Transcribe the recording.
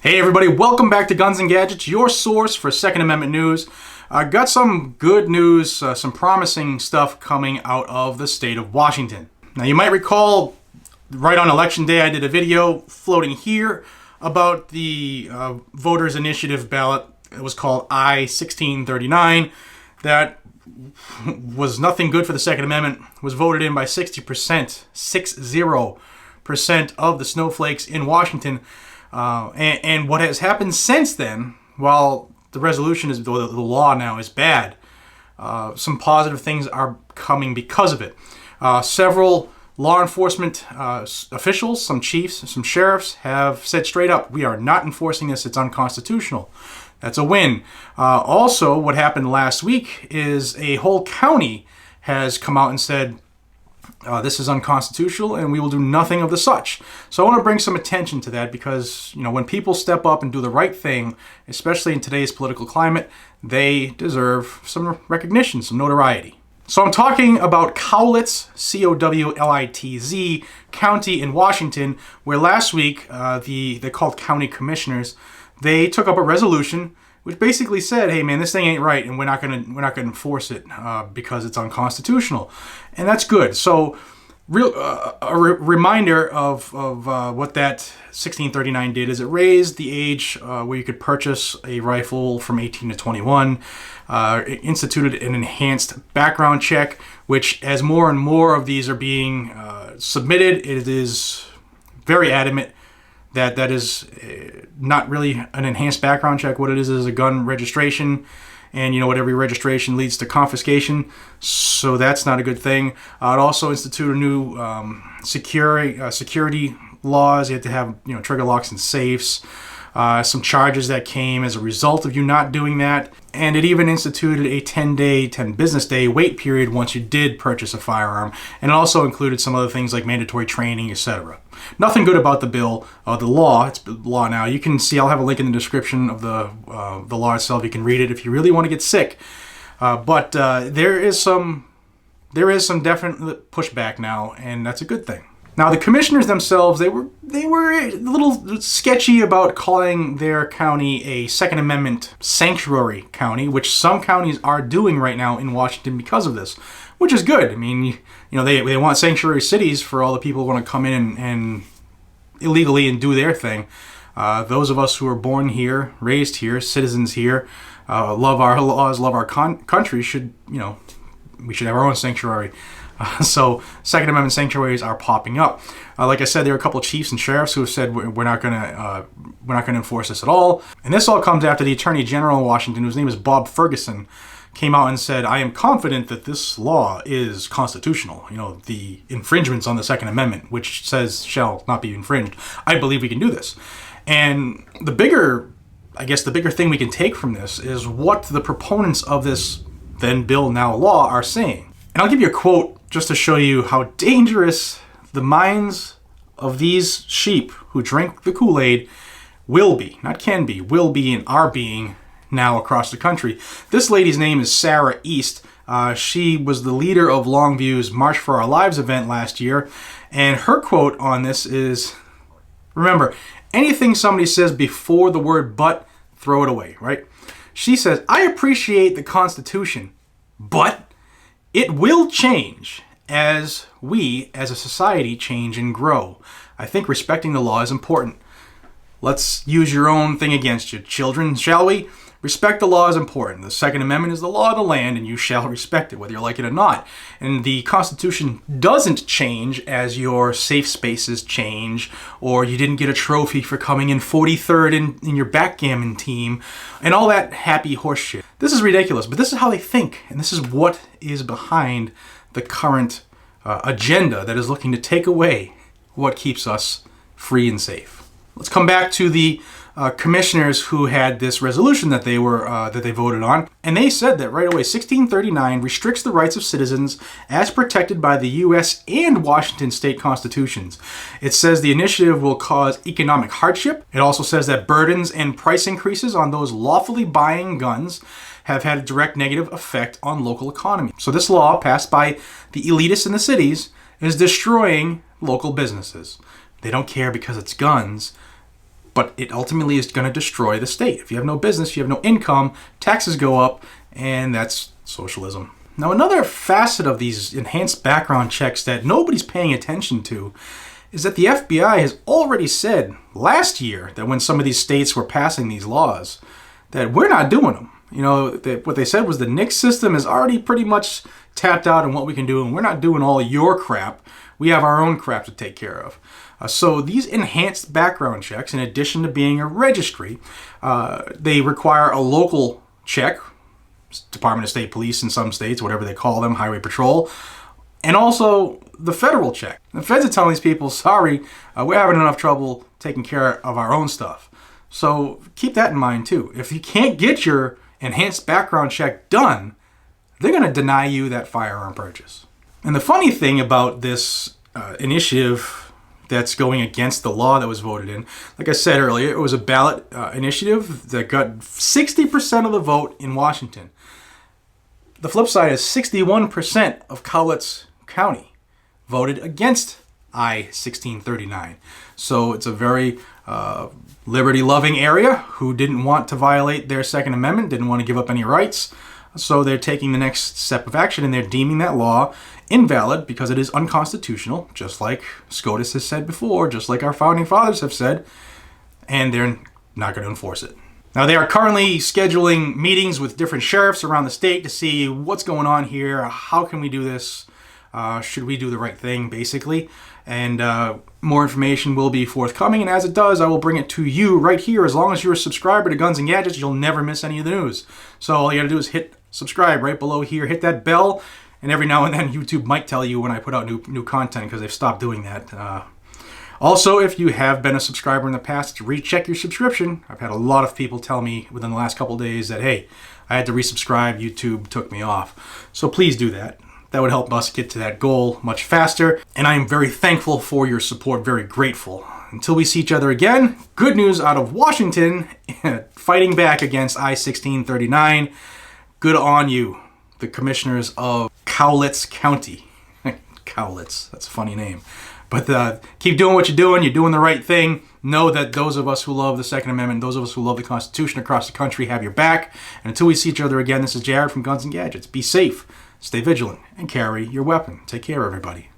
Hey everybody, welcome back to Guns and Gadgets, your source for Second Amendment news. Got some good news, some promising stuff coming out of the state of Washington. Now you might recall, right on election day I did a video floating here about the voters initiative ballot. It was called I-1639. That was nothing good for the Second Amendment. Was voted in by 60%, 60% of the snowflakes in Washington. And what has happened since then, while the resolution is, the law now is bad, some positive things are coming because of it. Several law enforcement officials, some chiefs, some sheriffs have said straight up, we are not enforcing this, it's unconstitutional. That's a win. Also, what happened last week is a whole county has come out and said, this is unconstitutional and we will do nothing of the such. So I want to bring some attention to that because, when people step up and do the right thing, especially in today's political climate, they deserve some recognition, some notoriety. So I'm talking about Cowlitz, C-O-W-L-I-T-Z, county in Washington, where last week they're called county commissioners. They took up a resolution which basically said, hey man, this thing ain't right and we're not gonna enforce it because it's unconstitutional. And that's good. So reminder of what that 1639 did is it raised the age where you could purchase a rifle from 18 to 21, instituted an enhanced background check, which as more and more of these are being submitted, it is very adamant that is not really an enhanced background check. What it is a gun registration, and what every registration leads to confiscation, so that's not a good thing. It also instituted new security laws. You have to have trigger locks and safes. Some charges that came as a result of you not doing that, and it even instituted a 10 business day wait period once you did purchase a firearm, and it also included some other things like mandatory training, etc. Nothing good about the bill, the law. It's law now. You can see, I'll have a link in the description of the law itself. You can read it if you really want to get sick. But there is some definite pushback now, and that's a good thing. Now, the commissioners themselves, they were a little sketchy about calling their county a Second Amendment sanctuary county, which some counties are doing right now in Washington because of this, which is good. I mean, they want sanctuary cities for all the people who want to come in and illegally and do their thing. Those of us who are born here, raised here, citizens here, love our laws, love our country, should we should have our own sanctuary. So Second Amendment sanctuaries are popping up. Like I said, there are a couple of chiefs and sheriffs who have said we're not going to enforce this at all. And this all comes after the Attorney General in Washington, whose name is Bob Ferguson, came out and said, I am confident that this law is constitutional. The infringements on the Second Amendment, which says shall not be infringed. I believe we can do this. And the bigger thing we can take from this is what the proponents of this then bill, now law, are saying. And I'll give you a quote just to show you how dangerous the minds of these sheep who drink the Kool-Aid will be, not can be, will be and are being now across the country. This lady's name is Sarah East. She was the leader of Longview's March for Our Lives event last year. And her quote on this is, remember, anything somebody says before the word but, throw it away, right? She says, I appreciate the Constitution, but it will change as we, as a society, change and grow. I think respecting the law is important. Let's use your own thing against you, children, shall we? Respect the law is important. The Second Amendment is the law of the land, and you shall respect it, whether you like it or not. And the Constitution doesn't change as your safe spaces change, or you didn't get a trophy for coming in 43rd in your backgammon team, and all that happy horseshit. This is ridiculous, but this is how they think, and this is what is behind the current agenda that is looking to take away what keeps us free and safe. Let's come back to the commissioners who had this resolution that they voted on, and they said that right away 1639 restricts the rights of citizens as protected by the U.S. and Washington state constitutions. It says the initiative will cause economic hardship. It also says that burdens and price increases on those lawfully buying guns have had a direct negative effect on local economy. So this law, passed by the elitists in the cities, is destroying local businesses. They don't care because it's guns. but it ultimately is going to destroy the state. If you have no business, you have no income, taxes go up, and that's socialism. Now, another facet of these enhanced background checks that nobody's paying attention to is that the FBI has already said last year that when some of these states were passing these laws, that we're not doing them. What they said was the NICS system is already pretty much tapped out on what we can do, and we're not doing all your crap. We have our own crap to take care of. So these enhanced background checks, in addition to being a registry, they require a local check, Department of State Police in some states, whatever they call them, Highway Patrol, and also the federal check. The feds are telling these people, sorry, we're having enough trouble taking care of our own stuff. So keep that in mind too. If you can't get your enhanced background check done, they're going to deny you that firearm purchase. And the funny thing about this initiative that's going against the law that was voted in, like I said earlier, it was a ballot initiative that got 60% of the vote in Washington. The flip side is 61% of Cowlitz County voted against I-1639. So it's a very liberty-loving area who didn't want to violate their Second Amendment, didn't want to give up any rights. So they're taking the next step of action, and they're deeming that law invalid because it is unconstitutional, just like SCOTUS has said before, just like our founding fathers have said, and they're not going to enforce it. Now, they are currently scheduling meetings with different sheriffs around the state to see what's going on here, how can we do this, should we do the right thing, basically. And more information will be forthcoming, and as it does, I will bring it to you right here. As long as you're a subscriber to Guns and Gadgets, you'll never miss any of the news. So all you gotta do is hit subscribe right below here, hit that bell, and every now and then YouTube might tell you when I put out new content, because they've stopped doing that. Also, if you have been a subscriber in the past, recheck your subscription. I've had a lot of people tell me within the last couple of days that, hey, I had to resubscribe, YouTube took me off. So please do that. That would help us get to that goal much faster. And I am very thankful for your support, very grateful. Until we see each other again, good news out of Washington, fighting back against I-1639. Good on you, the commissioners of Cowlitz County. Cowlitz, that's a funny name. But keep doing what you're doing the right thing. Know that those of us who love the Second Amendment, those of us who love the Constitution across the country have your back. And until we see each other again, this is Jared from Guns and Gadgets. Be safe, stay vigilant, and carry your weapon. Take care, everybody.